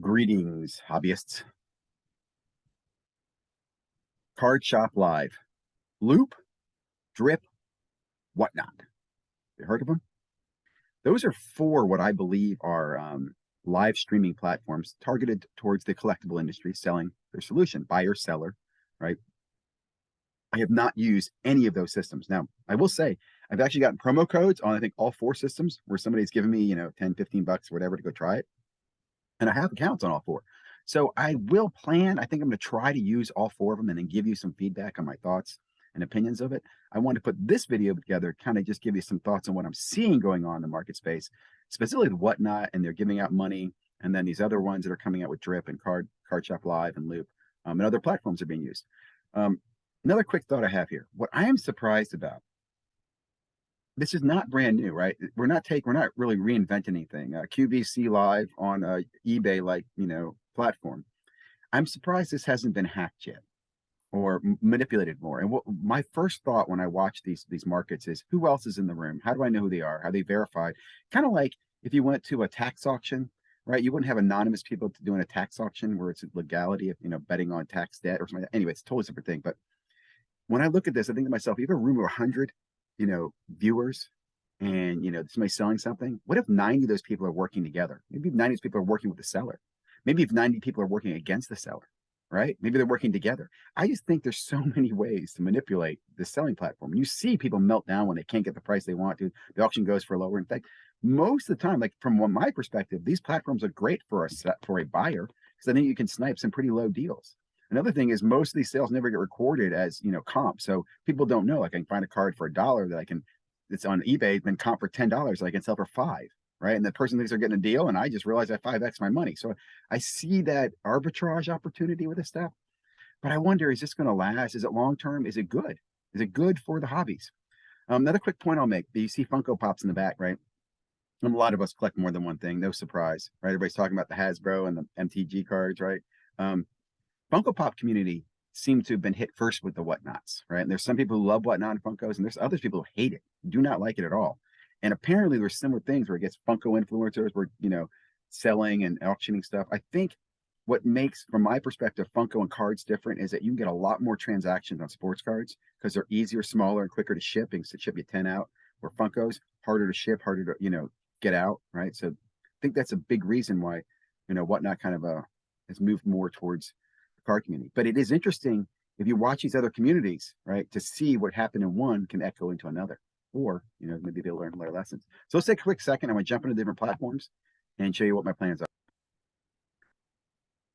Greetings, hobbyists. Card Shop Live. Loupe, Drip, whatnot. You heard of them? Those are four what I believe are live streaming platforms targeted towards the collectible industry selling their solution, buyer, seller, right? I have not used any of those systems. Now, I will say I've actually gotten promo codes on, I think, all four systems where somebody's giving me, 10, 15 bucks, whatever, to go try it. And I have accounts on all four. So I will plan. I think I'm going to try to use all four of them and then give you some feedback on my thoughts and opinions of it. I want to put this video together, kind of just give you some thoughts on what I'm seeing going on in the market space, specifically the Whatnot, and they're giving out money. And then these other ones that are coming out with Drip and Card Shop Live and Loupe, and other platforms are being used. Another quick thought I have here. What I am surprised about, this is not brand new, right? We're not really reinventing anything. QVC Live on eBay, platform. I'm surprised this hasn't been hacked yet or manipulated more. And what my first thought when I watch these markets is, who else is in the room? How do I know who they are? How are they verified? Kind of like if you went to a tax auction, right? You wouldn't have anonymous people doing a tax auction where it's a legality of betting on tax debt or something like that. Anyway, it's a totally different thing. But when I look at this, I think to myself, you have a room of 100, viewers, and somebody's selling something. What if 90 of those people are working together? Maybe 90 of those people are working with the seller. Maybe if 90 people are working against the seller, right? Maybe they're working together. I just think there's so many ways to manipulate the selling platform. And you see people melt down when they can't get the price they want to. The auction goes for lower. In fact, most of the time, like from my perspective, these platforms are great for a buyer, because I think you can snipe some pretty low deals. Another thing is, most of these sales never get recorded as comp, so people don't know. Like, I can find a card for $1 that it's on eBay, then comp for $10 that I can sell for $5, right? And the person thinks they're getting a deal, and I just realized I 5x my money. So I see that arbitrage opportunity with this stuff. But I wonder, is this going to last? Is it long term? Is it good? Is it good for the hobbies? Another quick point I'll make: you see Funko Pops in the back, right? And a lot of us collect more than one thing. No surprise, right? Everybody's talking about the Hasbro and the MTG cards, right? Funko Pop community seems to have been hit first with the Whatnots, right? And there's some people who love Whatnot and Funkos, and there's other people who hate it, do not like it at all. And apparently there's similar things where it gets Funko influencers were, selling and auctioning stuff. I think what makes, from my perspective, Funko and cards different is that you can get a lot more transactions on sports cards because they're easier, smaller, and quicker to ship. And to ship you 10 out, where Funkos harder to ship, harder to, get out, right? So I think that's a big reason why, Whatnot kind of has moved more towards card community. But it is interesting, if you watch these other communities, right, to see what happened in one can echo into another, or maybe they'll learn their lessons. So let's take a quick second. I'm going to jump into different platforms and show you what my plans are.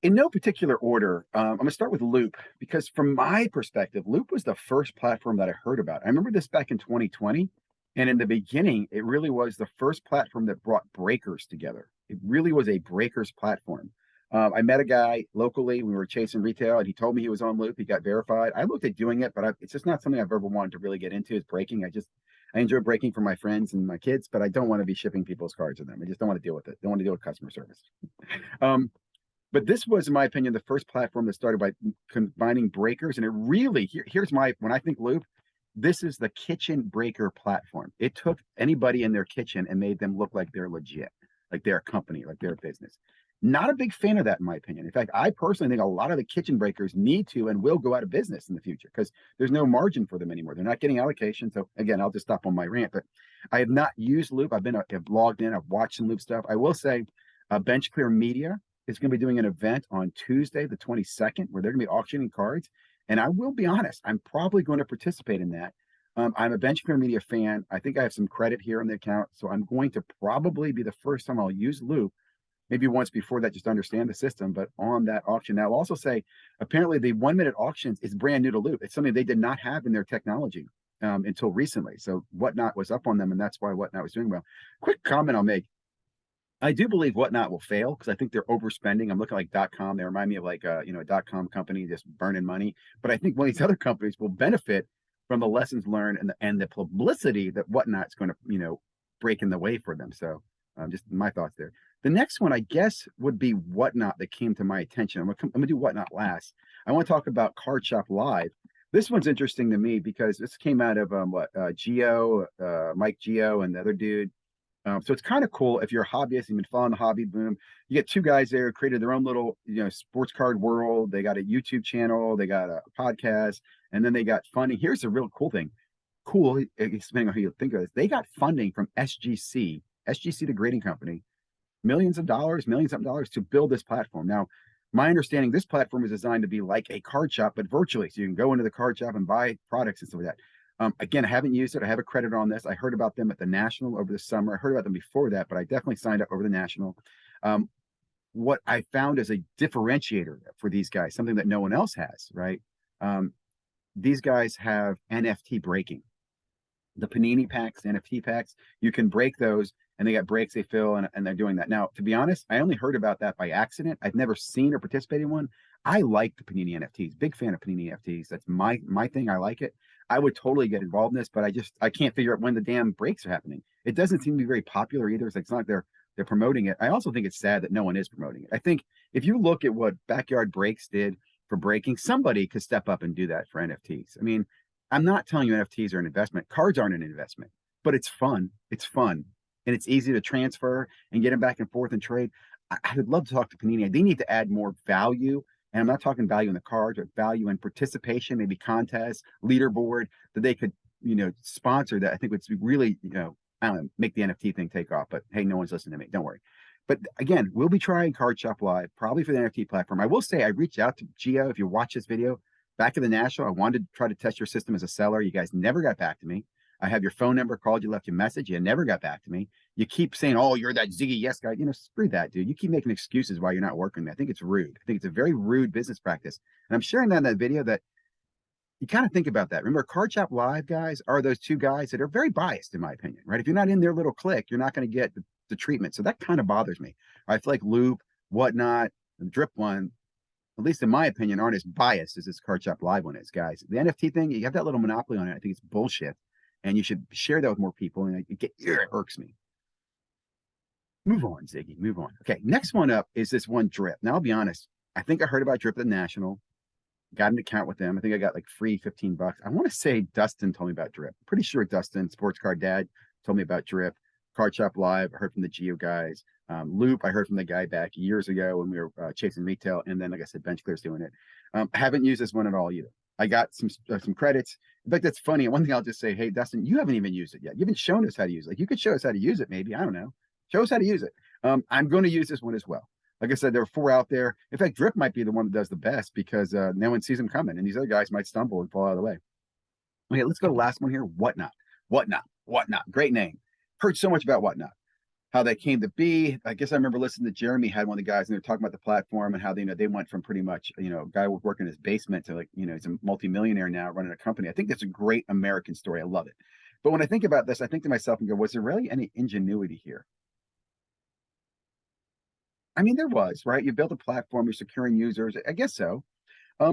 In no particular order, I'm going to start with Loupe, because from my perspective, Loupe was the first platform that I heard about. I remember this back in 2020, and in the beginning, it really was the first platform that brought breakers together. It really was a breakers platform. I met a guy locally. We were chasing retail, and he told me he was on Loupe. He got verified. I looked at doing it, but it's just not something I've ever wanted to really get into. Is breaking. I enjoy breaking for my friends and my kids, but I don't want to be shipping people's cards to them. I just don't want to deal with it. Don't want to deal with customer service. But this was, in my opinion, the first platform that started by combining breakers, and it really when I think Loupe, this is the kitchen breaker platform. It took anybody in their kitchen and made them look like they're legit, like they're a company, like they're a business. Not a big fan of that, in my opinion. In fact, I personally think a lot of the kitchen breakers need to and will go out of business in the future because there's no margin for them anymore. They're not getting allocation. So again, I'll just stop on my rant, but I have not used Loupe. I've logged in, I've watched some Loupe stuff. I will say Bench Clear Media is going to be doing an event on Tuesday, the 22nd, where they're going to be auctioning cards. And I will be honest, I'm probably going to participate in that. I'm a Bench Clear Media fan. I think I have some credit here on the account. So I'm going to probably be the first time I'll use Loupe. Maybe once before that, just to understand the system, but on that auction. Now, I'll also say, apparently the 1-minute auctions is brand new to Loupe. It's something they did not have in their technology until recently. So Whatnot was up on them, and that's why Whatnot was doing well. Quick comment I'll make. I do believe Whatnot will fail because I think they're overspending. I'm looking like .com. They remind me of like a .com company just burning money. But I think one of these other companies will benefit from the lessons learned and the publicity that Whatnot's going to break in the way for them. So just my thoughts there. The next one, I guess, would be Whatnot that came to my attention. I'm gonna do Whatnot last. I want to talk about Card Shop Live. This one's interesting to me because this came out of Mike Geo, and the other dude. So it's kind of cool if you're a hobbyist, you've been following the hobby boom. You get two guys there, created their own little, sports card world. They got a YouTube channel, they got a podcast, and then they got funding. Here's the real cool thing. Cool, depending on who you think of this. They got funding from SGC, the grading company, millions of dollars, millions of dollars to build this platform. Now, my understanding, this platform is designed to be like a card shop, but virtually. So you can go into the card shop and buy products and stuff like that. Again, I haven't used it. I have a credit on this. I heard about them at the National over the summer. I heard about them before that, but I definitely signed up over the National. What I found is a differentiator for these guys, something that no one else has, right? These guys have NFT breaking. The Panini packs, NFT packs, you can break those, and they got breaks they fill, and they're doing that. Now, to be honest, I only heard about that by accident. I've never seen or participated in one. I like the Panini NFTs. Big fan of Panini NFTs. That's my thing. I like it. I would totally get involved in this, but I can't figure out when the damn breaks are happening. It doesn't seem to be very popular either. It's not like they're promoting it. I also think it's sad that no one is promoting it. I think if you look at what Backyard Breaks did for breaking, somebody could step up and do that for NFTs. I mean, I'm not telling you NFTs are an investment. Cards aren't an investment, but it's fun. It's fun. And it's easy to transfer and get them back and forth and trade. I would love to talk to Panini. They need to add more value. And I'm not talking value in the cards, but value in participation, maybe contests, leaderboard that they could, sponsor that. I think would really, I don't know, make the NFT thing take off. But hey, no one's listening to me. Don't worry. But again, we'll be trying Card Shop Live, probably for the NFT platform. I will say I reached out to Geo. If you watch this video, back at the National, I wanted to try to test your system as a seller. You guys never got back to me. I have your phone number, called you, left you a message. You never got back to me. You keep saying, oh, you're that Ziggy Yes guy. Screw that, dude. You keep making excuses why you're not working. I think it's rude. I think it's a very rude business practice. And I'm sharing that in that video that you kind of think about that. Remember, Card Shop Live guys are those two guys that are very biased, in my opinion, right? If you're not in their little clique, you're not going to get the treatment. So that kind of bothers me. I feel like Loupe, Whatnot, and Drip One, at least in my opinion, aren't as biased as this Card Shop Live one is, guys. The NFT thing, you have that little monopoly on it. I think it's bullshit. And you should share that with more people. And it irks me. Move on, Ziggy. Move on. Okay, next one up is this one Drip. Now, I'll be honest. I think I heard about Drip at the National. Got an account with them. I think I got like free $15. I want to say Dustin told me about Drip. Pretty sure Dustin, Sports Card Dad, told me about Drip. Card Shop Live, I heard from the Geo guys. Loupe, I heard from the guy back years ago when we were chasing retail. And then, like I said, Bench Clear's doing it. I haven't used this one at all either. I got some credits. In fact, that's funny. One thing I'll just say, hey, Dustin, you haven't even used it yet. You haven't shown us how to use it. Like, you could show us how to use it, maybe. I don't know. Show us how to use it. I'm going to use this one as well. Like I said, there are 4 out there. In fact, Drip might be the one that does the best because no one sees them coming, and these other guys might stumble and fall out of the way. Okay, let's go to the last one here. Whatnot. Great name. Heard so much about Whatnot. How they came to be. I guess I remember listening to Jeremy had one of the guys, and they were talking about the platform and how they went from pretty much a guy working in his basement to he's a multimillionaire now running a company. I think that's a great American story. I love it. But when I think about this, I think to myself and go, was there really any ingenuity here? I mean, there was, right? You built a platform, you're securing users. I guess so.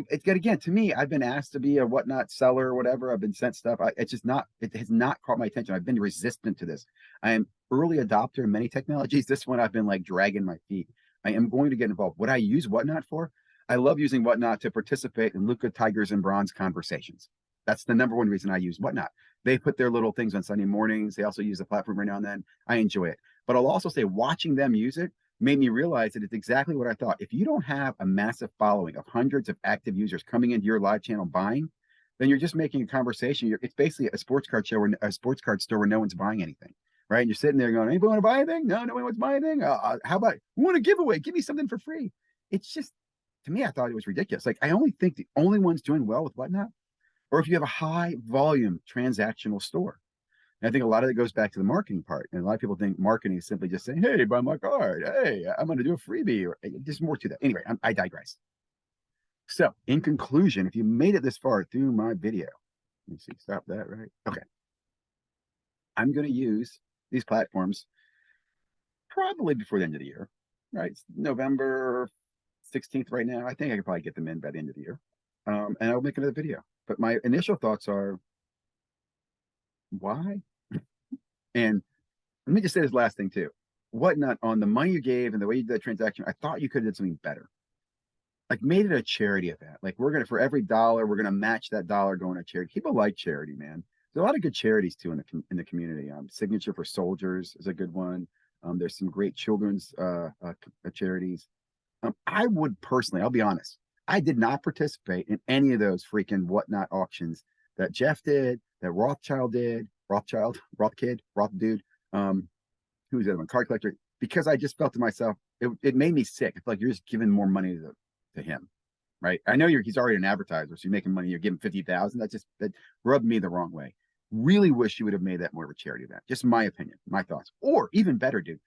It's good. Again, to me, I've been asked to be a Whatnot seller or whatever. I've been sent stuff. It has not caught my attention. I've been resistant to this. I am early adopter in many technologies. This one I've been like dragging my feet. I am going to get involved. What I use Whatnot for? I love using Whatnot to participate in Luca Tigers and Bronze conversations. That's the number one reason I use Whatnot. They put their little things on Sunday mornings. They also use the platform every now and then. I enjoy it. But I'll also say watching them use it made me realize that it's exactly what I thought. If you don't have a massive following of hundreds of active users coming into your live channel buying, then you're just making a conversation. It's basically a sports card show or a sports card store where no one's buying anything, right? And you're sitting there going, anybody want to buy anything? No one wants to buy anything. How about, we want a giveaway? Give me something for free. It's just, to me, I thought it was ridiculous. Like, I only think the only ones doing well with Whatnot, or if you have a high volume transactional store. And I think a lot of it goes back to the marketing part. And a lot of people think marketing is simply just saying, hey, buy my card. Hey, I'm going to do a freebie. Or there's more to that. Anyway, I digress. So in conclusion, if you made it this far through my video, let me see, stop that, right? Okay. I'm going to use these platforms probably before the end of the year, right? It's November 16th right now. I think I could probably get them in by the end of the year. And I'll make another video. But my initial thoughts are, why? And let me just say this last thing too. Whatnot, on the money you gave and the way you did the transaction, I thought you could have did something better. Like, made it a charity event. Like, we're gonna, for every dollar, we're gonna match that dollar going to charity. People like charity, man. There's a lot of good charities too in the community. Signature for Soldiers is a good one. There's some great children's charities. I would personally, I'll be honest, I did not participate in any of those freaking whatnot auctions that Jeff did, that Rothschild did, Roth kid, Roth dude. Who's the other one? Card collector. Because I just felt to myself, it made me sick. It's like you're just giving more money to him, right? I know he's already an advertiser, so you're making money. You're giving 50,000. That rubbed me the wrong way. Really wish you would have made that more of a charity event. Just my opinion, my thoughts. Or even better, dude,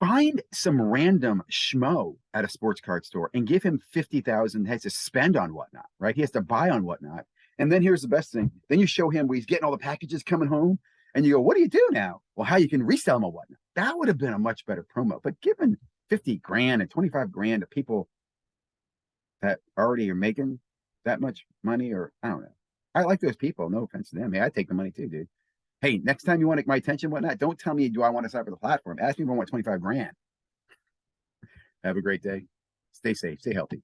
find some random schmo at a sports card store and give him 50,000. He has to spend on whatnot, right? He has to buy on whatnot. And then here's the best thing. Then you show him where he's getting all the packages coming home. And you go, what do you do now? Well, how you can resell them or whatnot. That would have been a much better promo. But giving 50 grand and 25 grand to people that already are making that much money, or I don't know. I like those people. No offense to them. Hey, I take the money too, dude. Hey, next time you want my attention, whatnot, don't tell me, do I want to sign up for the platform? Ask me if I want 25 grand. Have a great day. Stay safe. Stay healthy.